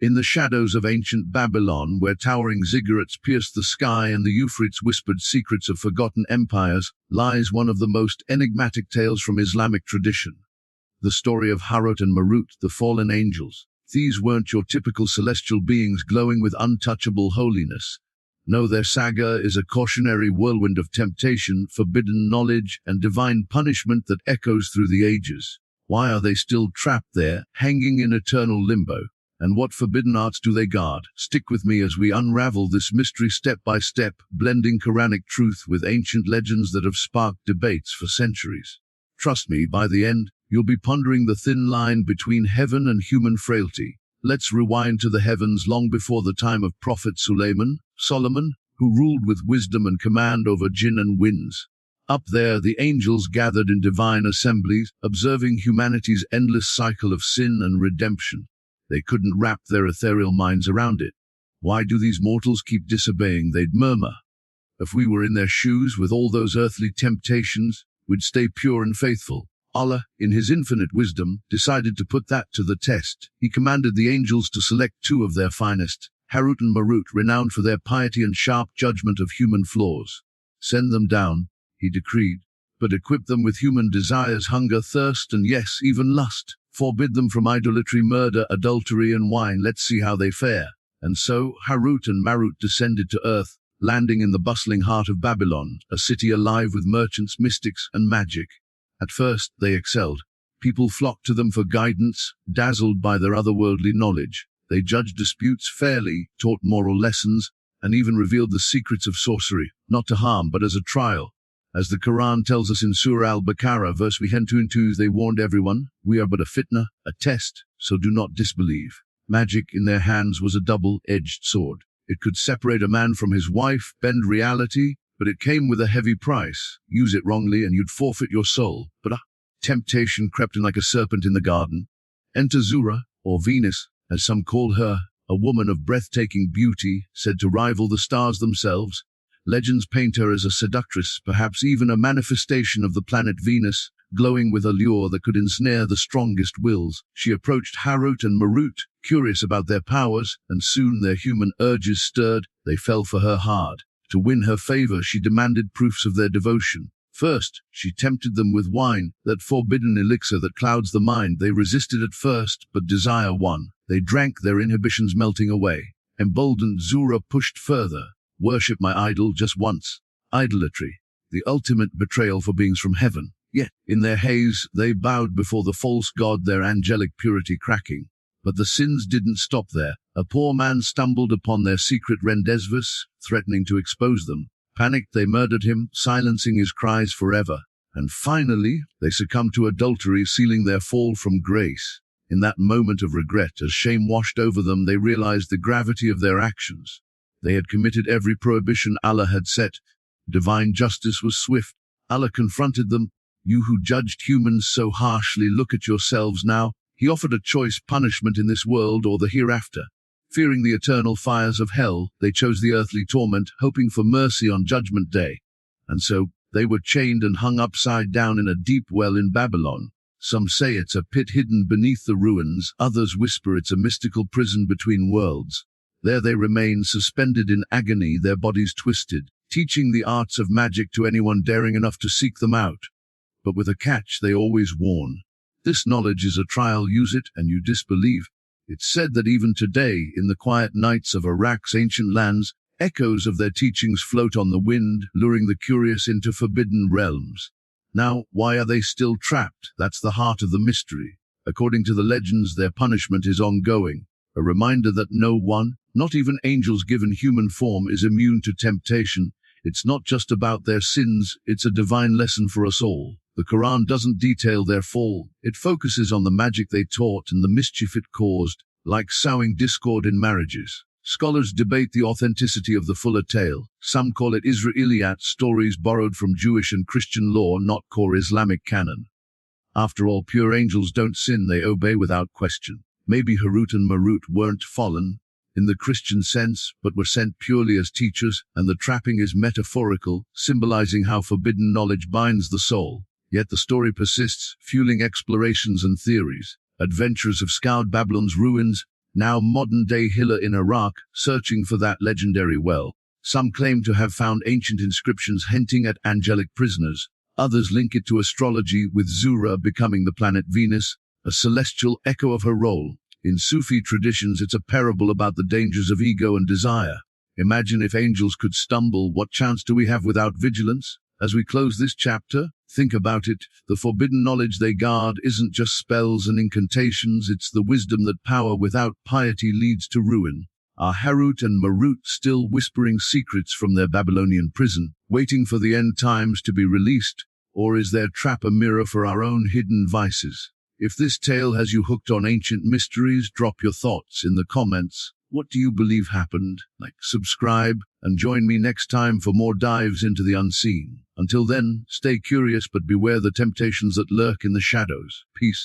In the shadows of ancient Babylon, where towering ziggurats pierced the sky and the Euphrates whispered secrets of forgotten empires, lies one of the most enigmatic tales from Islamic tradition. The story of Hārūt and Mārūt, the fallen angels. These weren't your typical celestial beings glowing with untouchable holiness. No, their saga is a cautionary whirlwind of temptation, forbidden knowledge, and divine punishment that echoes through the ages. Why are they still trapped there, hanging in eternal limbo? And what forbidden arts do they guard? Stick with me as we unravel this mystery step by step, blending Quranic truth with ancient legends that have sparked debates for centuries. Trust me, by the end, you'll be pondering the thin line between heaven and human frailty. Let's rewind to the heavens long before the time of Prophet Solomon, who ruled with wisdom and command over jinn and winds. Up there, the angels gathered in divine assemblies, observing humanity's endless cycle of sin and redemption. They couldn't wrap their ethereal minds around it. Why do these mortals keep disobeying? They'd murmur. If we were in their shoes with all those earthly temptations, we'd stay pure and faithful. Allah, in his infinite wisdom, decided to put that to the test. He commanded the angels to select two of their finest, Hārūt and Mārūt, renowned for their piety and sharp judgment of human flaws. Send them down, he decreed, but equip them with human desires, hunger, thirst, and yes, even lust. Forbid them from idolatry, murder, adultery, and wine. Let's see how they fare. And so, Hārūt and Mārūt descended to earth, landing in the bustling heart of Babylon, a city alive with merchants, mystics, and magic. At first, they excelled. People flocked to them for guidance, dazzled by their otherworldly knowledge. They judged disputes fairly, taught moral lessons, and even revealed the secrets of sorcery, not to harm but as a trial. As the Quran tells us in Surah Al-Baqarah, verse 102, they warned everyone, we are but a fitna, a test, so do not disbelieve. Magic in their hands was a double-edged sword. It could separate a man from his wife, bend reality, but it came with a heavy price. Use it wrongly and you'd forfeit your soul. But temptation crept in like a serpent in the garden. Enter Zura, or Venus, as some call her, a woman of breathtaking beauty, said to rival the stars themselves. Legends paint her as a seductress, perhaps even a manifestation of the planet Venus, glowing with a lure that could ensnare the strongest wills. She approached Hārūt and Mārūt, curious about their powers, and soon their human urges stirred. They fell for her hard. To win her favor, she demanded proofs of their devotion. First, she tempted them with wine, that forbidden elixir that clouds the mind. They resisted at first, but desire won. They drank, their inhibitions melting away. Emboldened, Zura pushed further. Worship my idol just once. Idolatry, the ultimate betrayal for beings from heaven. Yet, in their haze, they bowed before the false god, their angelic purity cracking. But the sins didn't stop there. A poor man stumbled upon their secret rendezvous, threatening to expose them. Panicked, they murdered him, silencing his cries forever. And finally, they succumbed to adultery, sealing their fall from grace. In that moment of regret, as shame washed over them, they realized the gravity of their actions. They had committed every prohibition Allah had set. Divine justice was swift. Allah confronted them. You who judged humans so harshly, look at yourselves now. He offered a choice: punishment in this world or the hereafter. Fearing the eternal fires of hell, they chose the earthly torment, hoping for mercy on Judgment Day. And so, they were chained and hung upside down in a deep well in Babylon. Some say it's a pit hidden beneath the ruins, others whisper it's a mystical prison between worlds. There they remain, suspended in agony, their bodies twisted, teaching the arts of magic to anyone daring enough to seek them out. But with a catch, they always warn. This knowledge is a trial, use it, and you disbelieve. It's said that even today, in the quiet nights of Iraq's ancient lands, echoes of their teachings float on the wind, luring the curious into forbidden realms. Now, why are they still trapped? That's the heart of the mystery. According to the legends, their punishment is ongoing. A reminder that no one, not even angels given human form, is immune to temptation. It's not just about their sins, it's a divine lesson for us all. The Quran doesn't detail their fall. It focuses on the magic they taught and the mischief it caused, like sowing discord in marriages. Scholars debate the authenticity of the fuller tale. Some call it Israeliyat, stories borrowed from Jewish and Christian law, not core Islamic canon. After all, pure angels don't sin, they obey without question. Maybe Hārūt and Mārūt weren't fallen in the Christian sense, but were sent purely as teachers, and the trapping is metaphorical, symbolizing how forbidden knowledge binds the soul. Yet the story persists, fueling explorations and theories. Adventurers have scoured Babylon's ruins, now modern-day Hilla in Iraq, searching for that legendary well. Some claim to have found ancient inscriptions hinting at angelic prisoners. Others link it to astrology, with Zura becoming the planet Venus, a celestial echo of her role. In Sufi traditions, it's a parable about the dangers of ego and desire. Imagine if angels could stumble, what chance do we have without vigilance? As we close this chapter, think about it. The forbidden knowledge they guard isn't just spells and incantations, it's the wisdom that power without piety leads to ruin. Are Hārūt and Mārūt still whispering secrets from their Babylonian prison, waiting for the end times to be released? Or is their trap a mirror for our own hidden vices? If this tale has you hooked on ancient mysteries, drop your thoughts in the comments. What do you believe happened? Like, subscribe, and join me next time for more dives into the unseen. Until then, stay curious but beware the temptations that lurk in the shadows. Peace.